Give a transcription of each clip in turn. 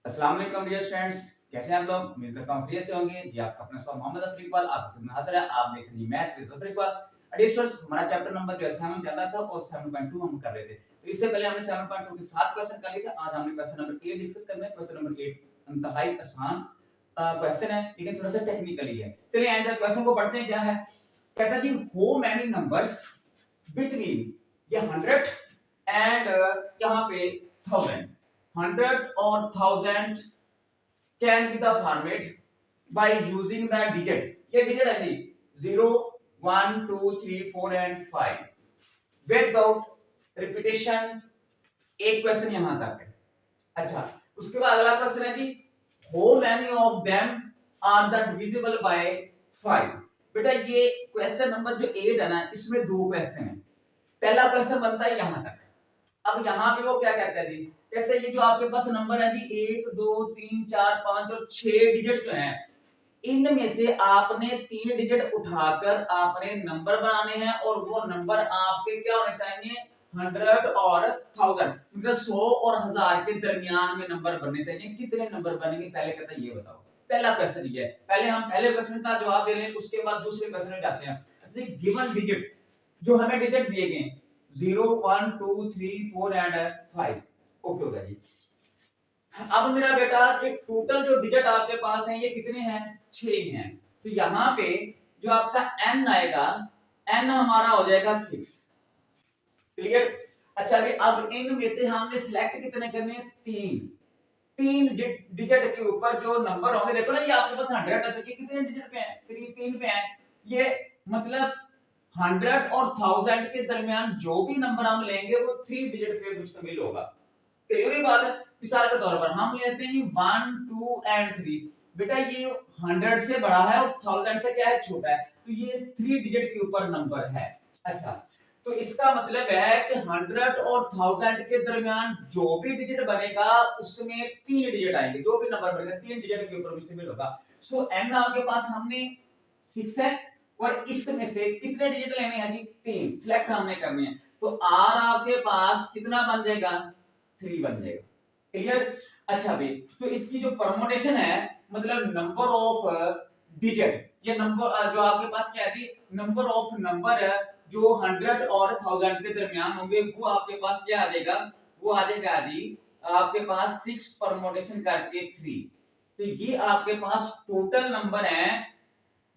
अस्सलाम वालेकुम dear students, कैसे हैं आप लोग? उम्मीद करता हूँ खैरियत से होंगे। जी आपका अपना स्वागत मोहम्मद अफरी इकबाल आपकी खिदमत में हाजिर है। आप देख रहे हैं math with Afri Iqbal. Dear students, हमारा चैप्टर नंबर जो है 7 चल रहा था और 7.2 हम कर रहे थे। तो इससे पहले हमने 7.2 के 7 क्वेश्चन कर लिए थे। आज हमने क्वेश्चन नंबर 8 डिस्कस करना है। क्वेश्चन नंबर 8 इंतहाई आसान क्वेश्चन है लेकिन थोड़ा सा टेक्निकली है। चलिए आइए क्वेश्चन को पढ़ते हैं। क्या है? कहता है जी हाउ मेनी नंबर्स बिटवीन ये 100 एंड यहाँ पे 1000 100 और 1000 can be the format by using the digit ये digit है जी 0 1 2 3 4 and 5 without repetition। एक क्वेश्चन यहां तक है। अच्छा, उसके बाद अगला क्वेश्चन है जी how many of them are the divisible by 5। बेटा ये क्वेश्चन नंबर जो 8 है ना, इसमें दो क्वेश्चन है। पहला क्वेश्चन बनता है यहां तक। अब यहाँ पे वो क्या कहते हैं जी, कहते हैं ये जो आपके पास नंबर है जी 1 2 3 4 5 और 6 डिजिट जो हैं, इनमें से आपने 3 डिजिट उठाकर आपने नंबर बनाने हैं और वो नंबर आपके क्या होने चाहिए 100 और 1000 मतलब 100 और 1000 के दरमियान में नंबर बनने चाहिए। कितने नंबर बनेंगे पहले कहता है ये बताओ। पहला क्वेश्चन ये है। पहले हम पहले क्वेश्चन का जवाब दे रहे हैं, उसके बाद दूसरे क्वेश्चन में जाते हैं। अच्छा, गिवन डिजिट जो हमें डिजिट दिए गए 0 1 2 3 4 एंड 5 ओके होगा जी। अब मेरा बेटा कि टोटल जो डिजिट आपके पास है ये कितने हैं 6 हैं। तो यहाँ पे जो आपका n आएगा n हमारा हो जाएगा 6। क्लियर? अच्छा भी अब इनमें से हमने सिलेक्ट कितने करने हैं 3 डिजिट के ऊपर जो नंबर होंगे। देखो ना ये आपके पास 100 है तो ये कितने डिजिट पे है 3 पे है। ये मतलब 100 और 1000 के दरमियान जो भी नंबर हम लेंगे वो 3 डिजिट पे मुश्तमिल होगा। क्लियर बात है? मिसाल के तौर पर हम लेते हैं 1 2 एंड 3। बेटा ये 100 से बड़ा है और 1000 से क्या है छोटा है, तो ये 3 डिजिट के ऊपर नंबर है। अच्छा, तो इसका मतलब है कि 100 और 1000 के दरमियान जो भी डिजिट बनेगा उसमें 3 डिजिट आएंगे। जो भी नंबर बनेगा 3 डिजिट के ऊपर मुश्तमिल होगा। सो n आपके पास हमने 6 है और इसमें से कितने डिजिट लेने हैं जी 3 सिलेक्ट हमने करने हैं। तो r आपके पास कितना बन जाएगा 3 बन जाएगा। क्लियर? अच्छा भाई, तो इसकी जो परमुटेशन है मतलब नंबर ऑफ डिजिट, ये नंबर जो आपके पास क्या है जी नंबर ऑफ नंबर जो 100 और 1000 के दरमियान होंगे वो आपके पास क्या आ जाएगा, वो आ जाएगा जी आपके पास 6 परमुटेशन करके 3। तो ये आपके पास टोटल नंबर है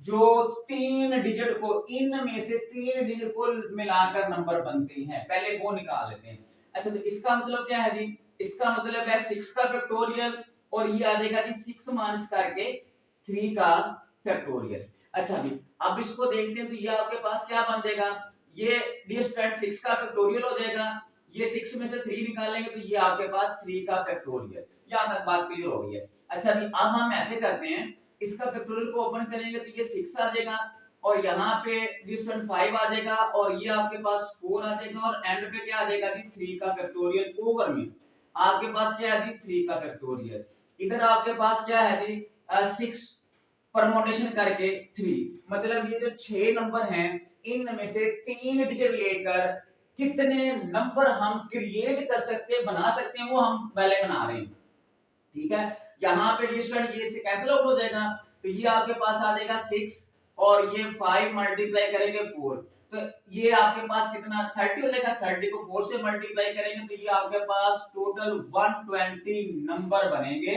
जो 3 डिजिट को इनमें से 3 डिजिट को मिलाकर नंबर बनते हैं। पहले वो निकाल लेते हैं। अच्छा, तो इसका मतलब क्या है जी, इसका मतलब है 6 का फैक्टोरियल और ये आ जाएगा जी 6 माइनस करके 3 का फैक्टोरियल। अच्छा भी अब इसको देखते हैं तो ये आपके पास क्या बन जाएगा, ये डी स्क्वायर 6 का फैक्टोरियल हो जाएगा। ये 6 में से 3 निकालेंगे तो ये आपके पास 3 का फैक्टोरियल। यहां तक बात क्लियर हो गई है। अच्छा भी अब हम ऐसे करते हैं, इसका फैक्टोरियल को ओपन करेंगे तो ये 6 आ जाएगा और यहाँ पे डिस्टेंस 5 आ जाएगा और ये आपके पास 4 आ जाएगा और एंड पे क्या आ जाएगा जी 3 का फैक्टोरियल ओवर में आपके पास क्या है जी 3 का फैक्टोरियल। इधर आपके पास क्या है जी 6 परमुटेशन करके 3 मतलब ये जो 6 नंबर हैं इनमें से 3 डिजिट लेकर कितने नंबर हम क्रिएट कर सकते हैं बना सकते हैं वो हम पहले बना रहे हैं। ठीक है, यहाँ पे ये स्टूडेंट ये से कैंसिल आउट हो जाएगा तो ये आपके पास आ जाएगा 6 और ये 5 मल्टीप्लाई करेंगे 4 तो ये आपके पास कितना 30 हो जाएगा। 30 को 4 से मल्टीप्लाई करेंगे तो ये आपके पास टोटल 120 नंबर बनेंगे।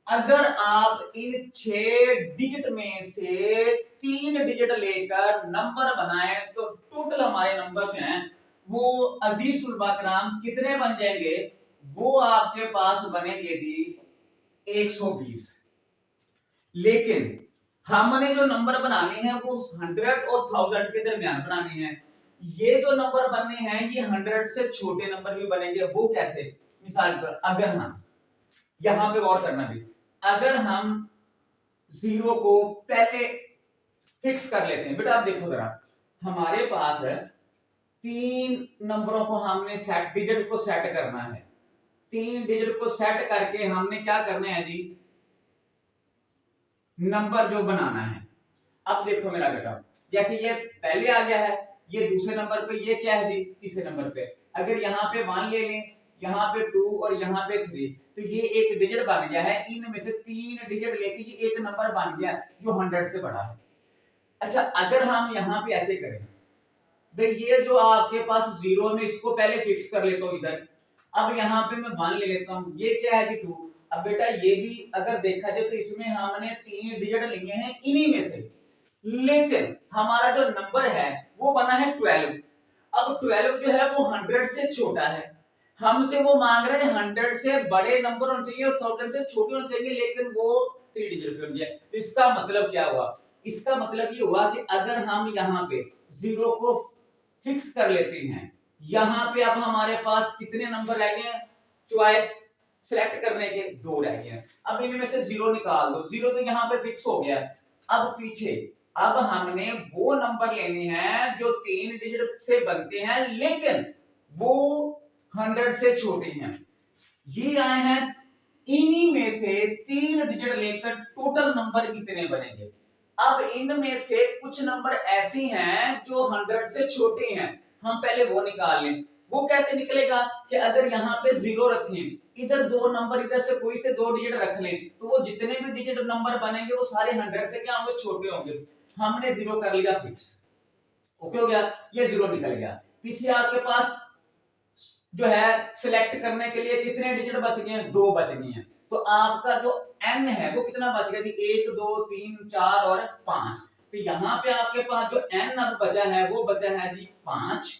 अगर आप इन 6 डिजिट में से 3 डिजिट लेकर नंबर बनाएं तो टोटल हमारे नंबर जो हैं वो अजीज तुलबा कराम कितने बन जाएंगे, वो आपके पास बनेंगे जी 120। लेकिन हमने जो नंबर बनाने हैं वो 100 और 1000 के दरमियान बनाने हैं। ये जो नंबर बनने हैं ये 100 से छोटे नंबर भी बनेंगे। वो कैसे? मिसाल पर अगर हम यहां पे गौर करना भी, अगर हम 0 को पहले फिक्स कर लेते हैं। बेटा आप देखो जरा, हमारे पास है 3 नंबरों को हमने सेट डिजिट को सेट करना है। 3 डिजिट को सेट करके हमने क्या करना है जी नंबर जो बनाना है। अब देखो मेरा बेटा, जैसे ये पहले आ गया है, ये दूसरे नंबर पे, ये क्या है जी तीसरे नंबर पे। अगर यहाँ पे मान ले लें यहाँ पे 2 और यहाँ पे 3, तो ये एक डिजिट बन गया है। इनमें से 3 डिजिट लेके ये एक नंबर बन गया जो 100 से बड़ा है। अच्छा, अगर हम यहाँ पे ऐसे करें, भाई ये जो आपके पास जीरो में, इसको पहले फिक्स कर लेता हूँ इधर। अब यहाँ पे मैं 1 ले लेता हूँ, ये क्या है कि 2। अब बेटा ये भी अगर देखा जाए तो इसमें हमने 3 डिजिट लिए हैं इन्हीं में से, लेकिन हमारा जो नंबर है वो बना है 12। अब 12 जो है वो 100 से छोटा है, हमसे वो मांग रहे हैं 100 से बड़े नंबर होने चाहिए और 1000 से छोटे होने चाहिए, लेकिन वो 3 डिजिट पे होने चाहिए। तो इसका मतलब क्या हुआ? इसका मतलब ये हुआ कि अगर हम यहाँ पे जीरो को फिक्स कर लेते हैं, यहाँ पे अब हमारे पास कितने नंबर रह गए हैं चॉइस सिलेक्ट करने के? 2 रह गए हैं। अब इनमें से जीरो निकाल दो, जीरो तो यहाँ पे फिक्स हो गया। अब पीछे अब हमने वो नंबर लेने हैं जो 3 डिजिट से बनते हैं लेकिन वो 100 से छोटे हैं। ये आए हैं, इन्हीं में से 3 डिजिट लेकर टोटल नंबर कितने बनेंगे? अब इनमें से कुछ नंबर ऐसे हैं जो 100 से छोटे हैं, हम पहले वो निकाल लें। वो कैसे निकलेगा कि अगर यहाँ पे जीरो रखें, इधर 2 नंबर, इधर से कोई से 2 डिजिट रख लें, तो वो जितने भी डिजिट नंबर बनेंगे वो सारे 100 से क्या होंगे? छोटे होंगे। हमने जीरो कर लिया फिक्स, ओके हो गया, ये जीरो निकल गया। पीछे आपके पास जो है सिलेक्ट करने के लिए कितने डिजिट बच गए हैं? 2 बच गए हैं। तो आपका जो n है वो कितना बच गया जी? 1 2 3 4 और 5। तो यहाँ पे आपके पास जो n अब बचा है वो बचा है जी 5।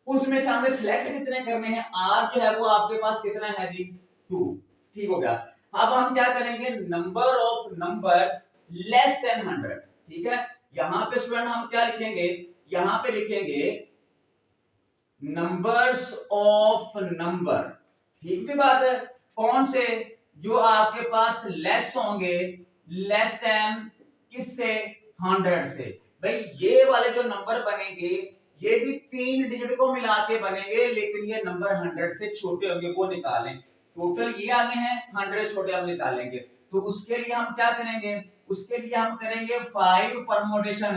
उसमें से हमें सिलेक्ट कितने करने हैं? r जो है वो आपके पास कितना है जी? 2। ठीक हो गया। अब हम क्या करेंगे? Number of numbers less than 100। ठीक है, यहाँ पे स्टूडेंट हम क्या लिखेंगे? यहाँ पे लिखेंगे नंबर्स ऑफ नंबर। ठीक की बात है। कौन से? जो आपके पास लेस होंगे, लेस देन किससे? 100 से। भाई ये वाले जो नंबर बनेंगे ये भी 3 डिजिट को मिला के बनेंगे, लेकिन ये नंबर 100 से छोटे होंगे, वो निकालें। टोटल ये आगे हैं 100 छोटे हम निकालेंगे। तो उसके लिए हम क्या करेंगे? उसके लिए हम करेंगे 5 परमोटेशन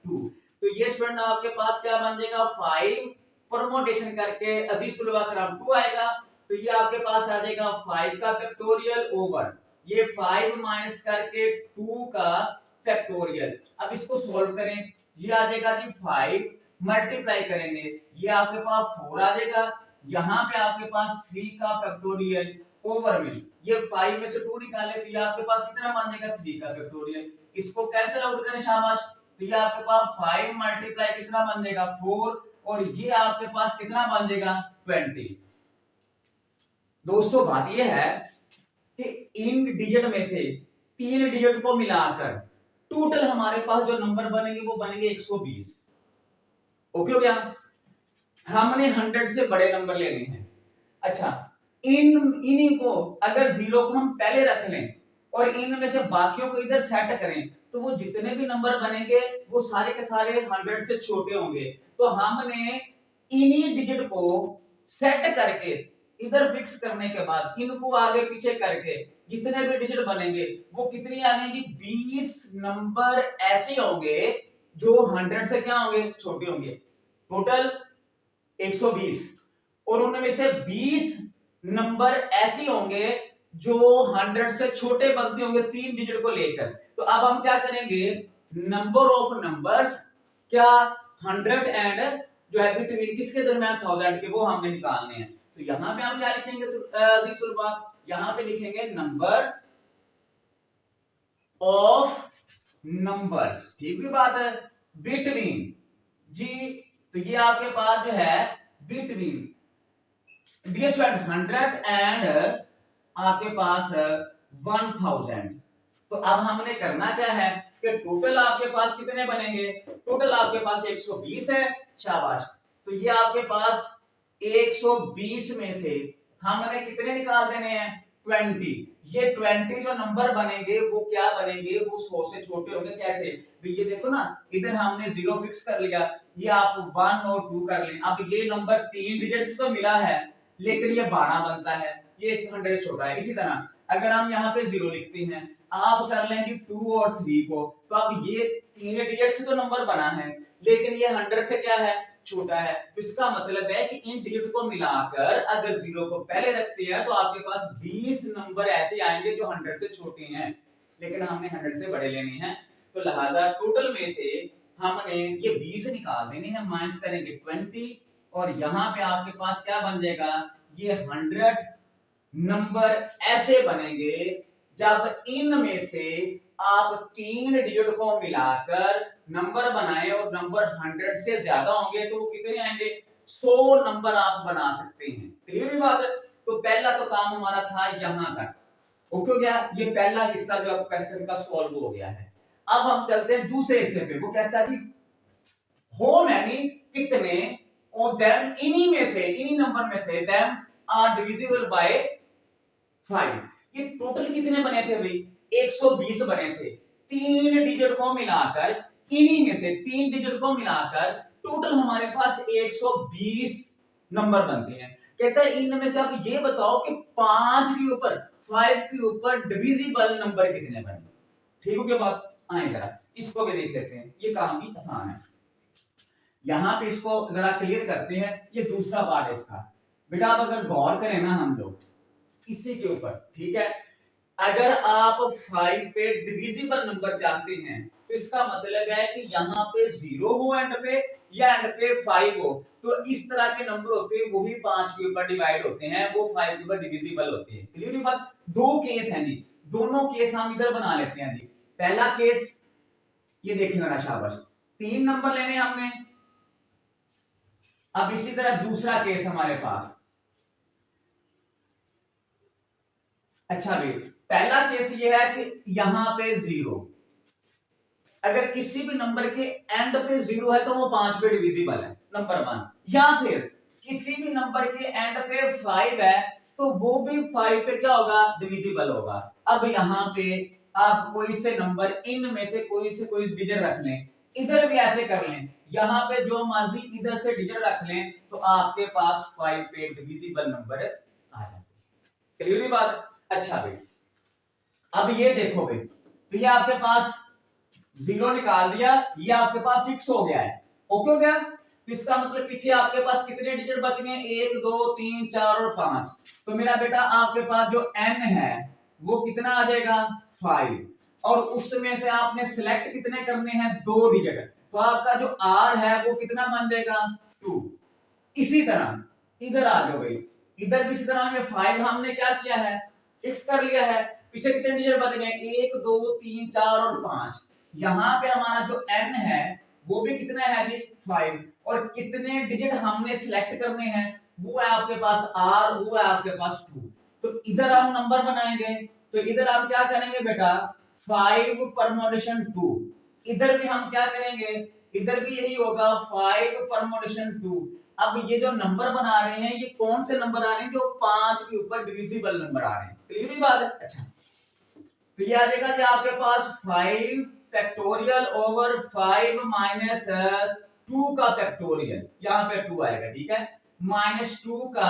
2। तो ये स्टूडेंट आपके पास क्या बन जाएगा? 5 परमोटेशन करके अजीज सुलवा क्रम 2 आएगा। तो ये आपके पास आ जाएगा 5 का फैक्टोरियल ओवर ये 5 माइनस करके 2 का फैक्टोरियल। अब इसको सॉल्व करें, ये आ जाएगा जी 5 मल्टीप्लाई करेंगे, ये आपके पास 4 आ जाएगा। यहाँ पे आपके पास 3 का फैक्टोरियल ओवर में ये 5 में से 2 निकाले तो ये आपके पास कितना बन जाएगा? 3 का फैक्टोरियल। इसको कैंसिल आउट करें, शाबाश। तो ये आपके पास 5 मल्टीप्लाई कितना बन जाएगा? 4, और ये आपके पास कितना बन जाएगा? 20। दोस्तों बात ये है कि इन डिजिट में से 3 डिजिट को मिलाकर टोटल हमारे पास जो नंबर बनेंगे वो बनेंगे 120। ओके हो गया? हमने 100 से बड़े नंबर लेने हैं। अच्छा, इन्हीं को अगर जीरो को हम पहले रख लें और इनमें से बाकियों को इधर सेट करें तो वो जितने भी नंबर बनेंगे वो सारे के सारे 100 से छोटे होंगे। तो हमने इन्हीं डिजिट को सेट करके इधर फिक्स करने के बाद इनको आगे पीछे करके जितने भी डिजिट बनेंगे वो कितनी आ जाएंगी? 20 नंबर ऐसे होंगे जो 100 से क्या होंगे? छोटे होंगे। टोटल 120, और उनमें से 20 नंबर ऐसे होंगे जो 100 से छोटे बनते होंगे 3 डिजिट को लेकर। तो अब हम क्या करेंगे? नंबर ऑफ नंबर्स क्या 100 एंड जो है बिटवीन किसके दरमियान 1000 के, वो हमें निकालने हैं। तो यहां पे हम क्या लिखेंगे? तो सुलभा यहां पे लिखेंगे नंबर ऑफ नंबर्स। ठीक है बात है, बिटवीन जी। तो ये आपके पास जो है बिटवीन 100 एंड आपके पास 1000। तो अब हमने करना क्या है कि टोटल आपके पास कितने बनेंगे? टोटल आपके पास 120 है, शाबाश। तो ये आपके पास 120 में से हमने कितने निकाल देने हैं? 20। ये 20 जो नंबर बनेंगे वो क्या बनेंगे? वो 100 से छोटे होंगे। कैसे? ये देखो ना, इधर हमने 0 फिक्स कर लिया, ये आप 1 और 2 कर लें। अब ये नंबर 3 डिजिट्स तो मिला है लेकिन ये 12 बनता है, ये 100 छोटा है। इसी तरह अगर हम यहाँ पे 0 लिखते हैं, आप कर लेंगे 2 और 3 को, तो अब ये 3 डिजिट से तो नंबर बना है लेकिन ये 100 से क्या है? छोटा है। तो इसका मतलब है कि इन डिजिट को मिलाकर अगर 0 को पहले रखते हैं तो आपके पास 20 नंबर ऐसे आएंगे जो 100 से छोटे हैं, लेकिन हमने 100 से बड़े लेने हैं। तो लिहाजा टोटल में से हमने ये 20 निकाल देने हैं, माइनस करेंगे 20, और यहाँ पे आपके पास क्या बन जाएगा, ये 100 नंबर ऐसे बनेंगे जब इनमें से आप 3 डिजिट को मिलाकर नंबर बनाए और नंबर 100 से ज्यादा होंगे तो वो कितने आएंगे, 100 नंबर आप बना सकते हैं। क्लियर है बात? तो पहला तो काम हमारा था यहां तक, ओके हो गया, ये पहला हिस्सा जो क्वेश्चन का सॉल्व हो गया है। अब हम चलते हैं दूसरे हिस्से पे। वो कहता है कि हो मैनी, कितने, और देम इन्हीं में से, इन्हीं नंबर में से देम आर डिविजिबल बाय 5। ये टोटल कितने बने थे भाई, 120 बने थे। 3 डिजिट को मिलाकर, इन्हीं में से 3 डिजिट को मिलाकर टोटल हमारे पास 120 नंबर बनते हैं। कहता है इनमें से आप ये बताओ कि 5 के ऊपर, 5 के ऊपर डिविजिबल नंबर कितने बने। ठीक हो गया बात? आए जरा इसको भी देख लेते हैं, ये काम भी आसान है। यहां पे इसको जरा क्लियर करते हैं। ये दूसरा पार्ट है इसका। बेटा आप अगर गौर करें ना हम लोग इसी के ऊपर, ठीक है, अगर आप 5 पे डिविजिबल नंबर चाहते हैं तो इसका मतलब है कि यहाँ पे 0 हो एंड पे, या एंड पे 5 हो, तो इस तरह के नंबर होते हैं वही 5 के ऊपर डिवाइड होते हैं, वो 5 के ऊपर डिविजिबल होते हैं। क्लियर है बात? दो केस हैं जी, दोनों केस हम इधर बना लेते हैं जी। पहला केस ये देखिए जरा, शाबाश, 3 नंबर लेने हमने। अब इसी तरह दूसरा केस हमारे पास, अच्छा भाई पहला केस ये है कि यहां पे 0, अगर किसी भी नंबर के एंड पे 0 है तो वो 5 पे डिविजिबल है, नंबर 1। या फिर किसी भी नंबर के एंड पे 5 है तो वो भी 5 पे क्या होगा, डिविजिबल होगा। अब यहाँ पे आप कोई से नंबर इनमें से कोई डिजिट रख लें, इधर भी ऐसे कर लें, यहाँ पे जो मर्जी इधर से डिजिट रख लें तो आपके पास 5 पे डिविजिबल नंबर आ जाते हैं। क्लियर बात? अच्छा भाई अब ये देखो भाई, तो ये आपके पास 0 निकाल दिया, ये आपके पास फिक्स हो गया है, ओके हो गया। तो इसका मतलब पीछे आपके पास कितने डिजिट बच गए, 1 2 3 4 और 5। तो मेरा बेटा आपके पास जो n है वो कितना आ जाएगा, 5, और उसमें से आपने सिलेक्ट कितने करने हैं, 2 डिजिट, तो आपका जो r है वो कितना बन जाएगा, 2। इसी तरह इधर आ जाओ भाई, इधर भी इसी तरह ये 5 हमने क्या किया है, फिक्स कर लिया है। पीछे कितने डिजिट बच गए, 1 2 3 4 और 5। यहाँ पे हमारा जो n है वो भी कितना है जी, 5, और कितने डिजिट हमने सिलेक्ट करने हैं, वो है आपके पास r, वो है आपके पास 2। तो इधर हम नंबर बनाएंगे, तो इधर हम क्या करेंगे बेटा, 5 परमोटेशन 2। इधर भी हम क्या करेंगे, इधर भी यही होगा, 5 परमोटेशन 2। अब ये जो नंबर बना रहे हैं ये कौन से नंबर आ रहे हैं, जो 5 के ऊपर डिविजिबल नंबर आ रहे हैं। क्लियर ही बात है? अच्छा तो ये आ जाएगा जी आपके पास 5 फैक्टोरियल ओवर 5 माइनस 2 का फैक्टोरियल, यहां पे 2 आएगा, ठीक है, माइनस 2 का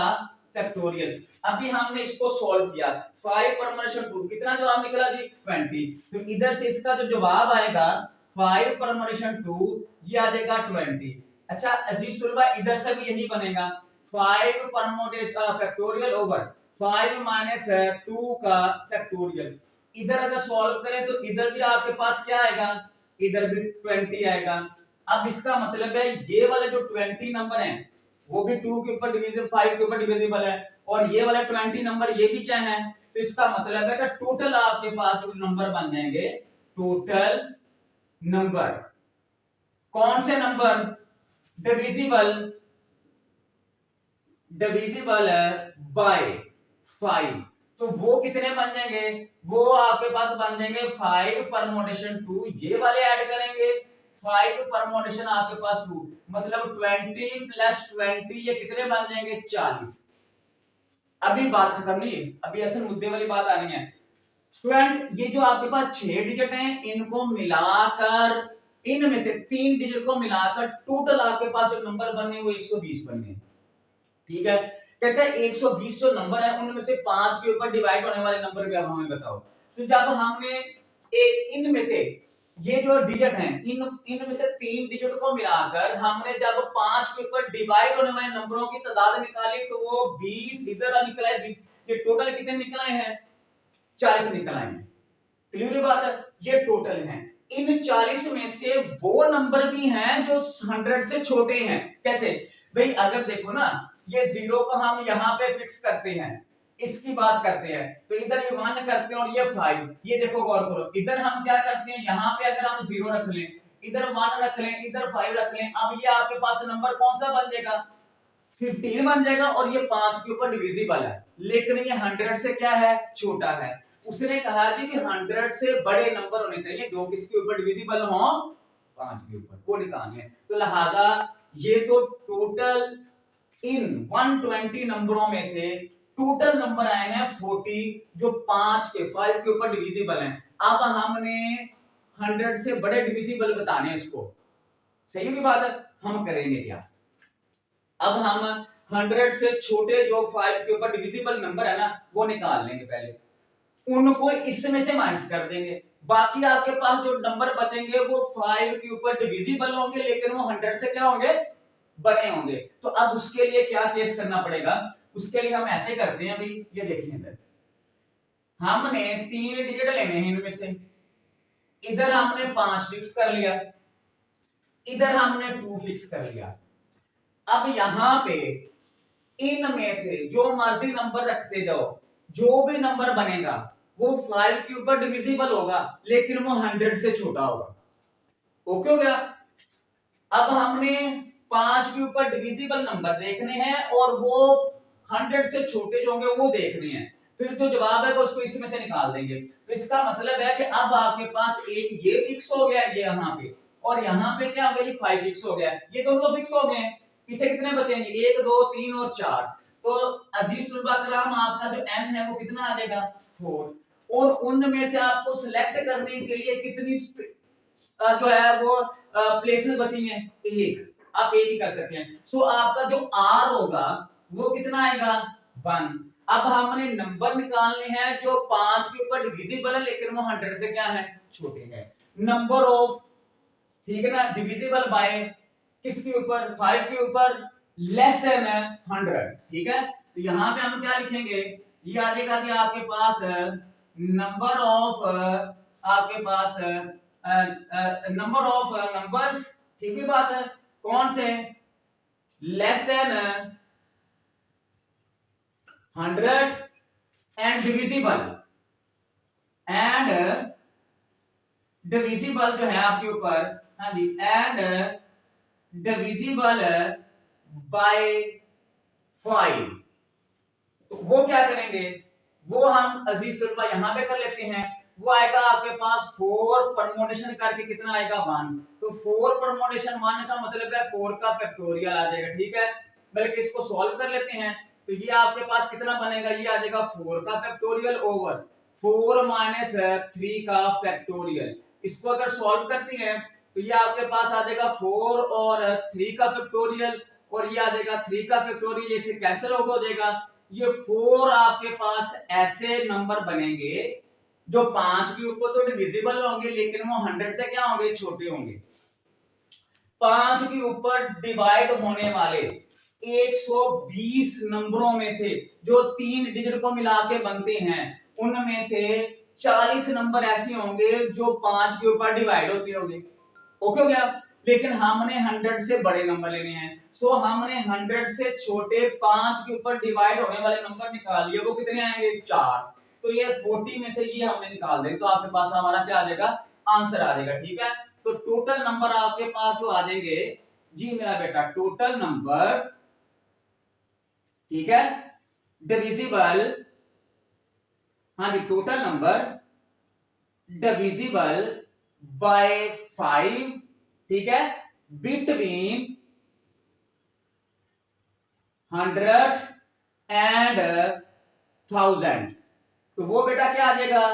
फैक्टोरियल। अभी हमने इसको सॉल्व किया, 5 परमोटेशन 2 कितना जवाब निकला जी, 20। तो इधर से इसका जो जवाब आएगा 5 परमोटेशन 2 ये आ जाएगा 20। अच्छा अजीज सुलभा इधर से भी यही बनेगा, 5 परमोटेशन फैक्टोरियल ओवर 5 माइनस 2 का फैक्टोरियल। इधर अगर सॉल्व करें तो इधर भी आपके पास क्या आएगा, इधर भी 20 आएगा। अब इसका मतलब है ये वाले जो 20 नंबर हैं वो भी 2 के ऊपर डिविजिबल, 5 के ऊपर डिविजिबल है, और ये वाले 20 नंबर ये भी क्या है। तो इसका मतलब है कि टोटल आपके पास जो नंबर बन जाएंगे, टोटल नंबर, कौन से नंबर, डिविजिबल, डिविजिबल बाय 5, तो वो कितने बन जाएंगे, वो आपके पास बन जाएंगे 5 परमोटेशन 2, ये वाले ऐड करेंगे 5 परमोटेशन आपके पास 2, मतलब 20 प्लस 20 ये कितने बन जाएंगे, 40। अभी बात खत्म नहीं है, अभी असल मुद्दे वाली बात आनी है। स्टूडेंट ये जो आपके पास 6 डिजिट हैं इनको मिलाकर, इनमें से 3 डिजिट को मिलाकर टोटल आपके पास जो नंबर बने वो 120 बने, ठीक है। कहते हैं 120 जो नंबर है उनमें से 5 के ऊपर डिवाइड होने वाले नंबर क्या हमें बताओ। तो जब हमने एक इनमें से ये जो डिजिट हैं इनमें से 3 डिजिट को मिलाकर हमने जब 5 के ऊपर डिवाइड होने वाले नंबरों की तादाद निकाली तो वो 20 इधर निकला है 20। ये टोटल कितने निकल आए हैं? 40 निकल आए हैं। क्लियर बात है? ये टोटल है। इन 40 में से वो नंबर भी हैं जो 100 से छोटे हैं। कैसे भाई? अगर देखो ना, ये 0 को हम यहां पे फिक्स करते हैं, इसकी बात करते हैं, तो इधर ये 1 करते हैं और ये 5। ये देखो गौर करो, इधर हम क्या करते हैं, यहां पे अगर हम 0 रख लें, इधर 1 रख लें, इधर 5 रख लें, अब ये आपके पास नंबर कौन सा बन जाएगा? 15 बन जाएगा। और ये 5 के ऊपर डिविजिबल है, लेकिन ये 100 से क्या है? छोटा है। उसने कहा जी कि 100 से बड़े नंबर होने चाहिए जो किसके ऊपर डिविजिबल हो? 5 के ऊपर, वो निकालने हैं। तो लिहाजा ये तो टोटल इन 120 नंबरों में से टोटल नंबर आए हैं 40 जो 5 के ऊपर डिविजिबल हैं। अब हमने 100 से बड़े डिविजिबल बताने हैं इसको। सही की बात है? हम करेंगे क्या? अब हम 100 से छोटे जो 5 के ऊपर डिविजिबल नंबर है ना, वो निकाल लेंगे पहले, उनको इसमें से माइनस कर देंगे। बाकी आपके पास जो नंबर बचेंगे वो 5 के ऊपर डिविजिबल होंगे, लेकिन वो 100 से क्या होंगे? बड़े होंगे। तो अब उसके लिए क्या केस करना पड़ेगा? उसके लिए हम ऐसे करते हैं, अभी ये देखिए, इधर हमने 3 डिजिट लेने हैं, इनमें से इधर हमने 5 फिक्स कर लिया, इधर हमने 2 फिक्स कर लिया। अब यहां पे इनमें से जो मर्जी नंबर रखते जाओ, जो भी नंबर बनेगा वो 5 के ऊपर डिविजिबल होगा, लेकिन वो 100 से छोटा होगा। ओके हो गया? अब हमने 5 के ऊपर डिविजिबल नंबर देखने हैं और वो 100 से छोटे जो होंगे वो देखने हैं। फिर जो जवाब है वो उसको इसमें से निकाल देंगे। तो इसका मतलब है कि अब आपके पास एक ये फिक्स हो गया, ये यहाँ पे, और यहाँ पे क्या हो गया? ये 5 फिक्स हो गया। ये दोनों फिक्स हो गए। पीछे कितने बचेंगे? 1 2 3 और 4। तो अजीज तुलबा कराम, आपका जो m है वो कितना आ जाएगा? 4। और उनमें से आपको सिलेक्ट करने के लिए कितनी जो है वो प्लेसेस बची हैं? एक। आप एक ही कर सकते हैं। सो आपका जो r होगा वो कितना आएगा? 1। अब हमने नंबर निकालने हैं जो 5 के ऊपर डिविजिबल है, लेकिन वो 100 से क्या है? छोटे हैं। नंबर ऑफ, ठीक है ना, डिविजिबल बाय किसके ऊपर? 5 के ऊपर, लेस देन 100। ठीक है? तो यहां पे हम क्या लिखेंगे? ये आ जाएगा जी आपके पास नंबर ऑफ, आपके पास नंबर ऑफ नंबर्स। ठीक है बात है? कौन से? Less than 100 and divisible, and divisible जो है आपके ऊपर, हाँ जी, एंड डिविजिबल बाय 5। तो वो क्या करेंगे? वो हम अजीज तलबा यहां पे कर लेते हैं। वो आएगा आपके पास 4 परमोटेशन करके कितना आएगा? 1। तो 4 परमोटेशन 1 का मतलब है 4 का फैक्टोरियल आ जाएगा। ठीक है? बल्कि इसको सॉल्व कर लेते हैं। तो ये आपके पास कितना बनेगा? ये आ जाएगा 4 का फैक्टोरियल ओवर 4 माइनस 3 का फैक्टोरियल। इसको अगर सॉल्व करते हैं तो ये आपके पास आ जाएगा 4 और 3 का फैक्टोरियल, और ये आ जाएगा 3 का फैक्टोरियल, ये से कैंसिल आउट हो जाएगा। ये 4 आपके पास ऐसे नंबर बनेंगे जो 5 के ऊपर तो डिविजिबल होंगे, लेकिन वो 100 से क्या होंगे? छोटे होंगे। 5 के ऊपर डिवाइड होने वाले 120 नंबरों में से जो 3 डिजिट को मिला के बनते हैं, उनमें से 40 नंबर ऐसे होंगे जो 5 के ऊपर डिवाइड होते होंगे। ओके हो गया? लेकिन हमने 100 से बड़े नंबर लेने हैं। सो हमने 100 से छोटे 5 के ऊपर डिवाइड होने वाले नंबर निकाल लिए। वो कितने आएंगे? 4। तो ये 40 में से ये हमने निकाल दें, तो आपके पास हमारा क्या आ जाएगा? आंसर आ जाएगा। ठीक है? तो टोटल नंबर आपके पास जो आ जाएंगे जी मेरा बेटा, टोटल नंबर, ठीक है, डिविजिबल, हाँ जी, टोटल नंबर डिविजिबल बाय 5, ठीक है, बिटवीन 100 एंड 1000। तो वो बेटा क्या आ जाएगा?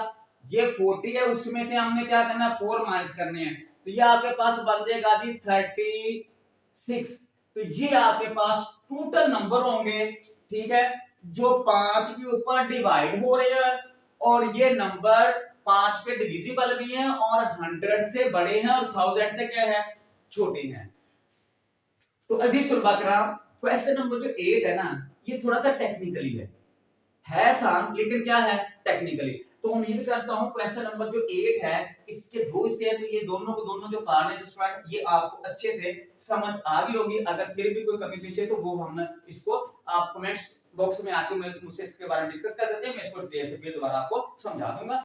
ये 40 है, उसमें से हमने क्या करना है? 4 माइनस करने हैं। तो ये आपके पास बन जाएगा जी 36। तो ये आपके पास टोटल नंबर होंगे, ठीक है, जो 5 के ऊपर डिवाइड हो रहे हैं, और ये नंबर 5 पे डिविजिबल भी है और 100 से बड़े हैं और 1000 से क्या है, छोटे हैं। तो अजीज सुलबा कराम, क्वेश्चन नंबर जो 8 है ना, ये थोड़ा सा टेक्निकली है आसान लेकिन क्या है, टेक्निकली। तो उम्मीद करता हूं क्वेश्चन नंबर जो 8 है इसके दो हिस्से हैं, तो ये दोनों को दोनों जो कारण है स्टूडेंट, ये आपको अच्छे से समझ आ गई होगी। अगर फिर भी कोई कमी पेशी है तो वो हम इसको आप कमेंट्स बॉक्स में आके मुझसे इसके बारे में डिस्कस कर सकते हैं, मैं इसको डिटेल से फिर दोबारा आपको समझा दूंगा।